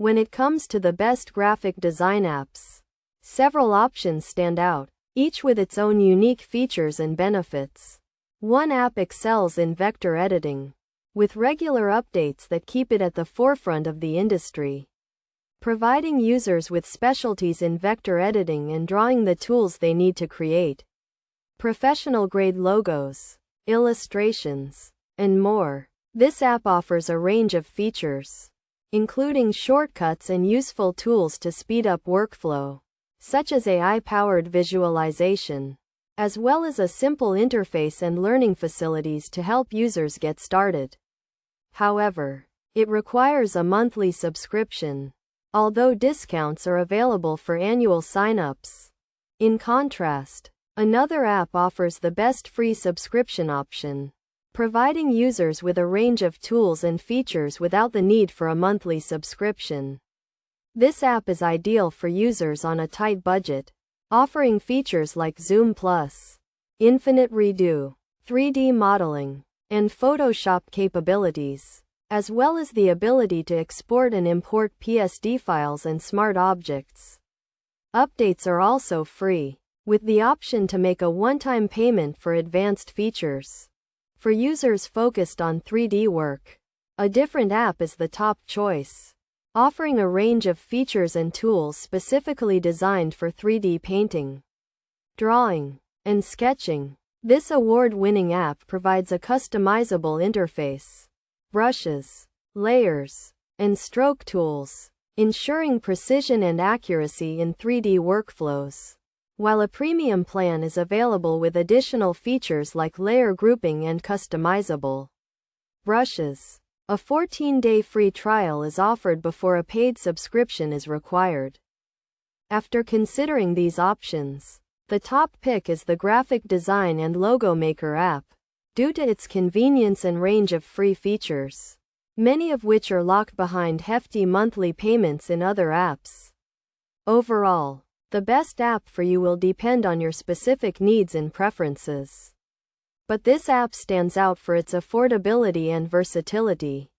When it comes to the best graphic design apps, several options stand out, each with its own unique features and benefits. One app excels in vector editing, with regular updates that keep it at the forefront of the industry, providing users with specialties in vector editing and drawing the tools they need to create professional-grade logos, illustrations, and more. This app offers a range of features, including shortcuts and useful tools to speed up workflow, such as AI-powered visualization, as well as a simple interface and learning facilities to help users get started. However, it requires a monthly subscription, although discounts are available for annual sign-ups. In contrast, another app offers the best free subscription option, providing users with a range of tools and features without the need for a monthly subscription. This app is ideal for users on a tight budget, offering features like Zoom Plus, Infinite Redo, 3D modeling, and Photoshop capabilities, as well as the ability to export and import PSD files and smart objects. Updates are also free, with the option to make a one-time payment for advanced features. For users focused on 3D work, a different app is the top choice, offering a range of features and tools specifically designed for 3D painting, drawing, and sketching. This award-winning app provides a customizable interface, brushes, layers, and stroke tools, ensuring precision and accuracy in 3D workflows, while a premium plan is available with additional features like layer grouping and customizable brushes. A 14-day free trial is offered before a paid subscription is required. After considering these options, the top pick is the Graphic Design and Logo Maker app, due to its convenience and range of free features, many of which are locked behind hefty monthly payments in other apps. Overall, the best app for you will depend on your specific needs and preferences. But this app stands out for its affordability and versatility.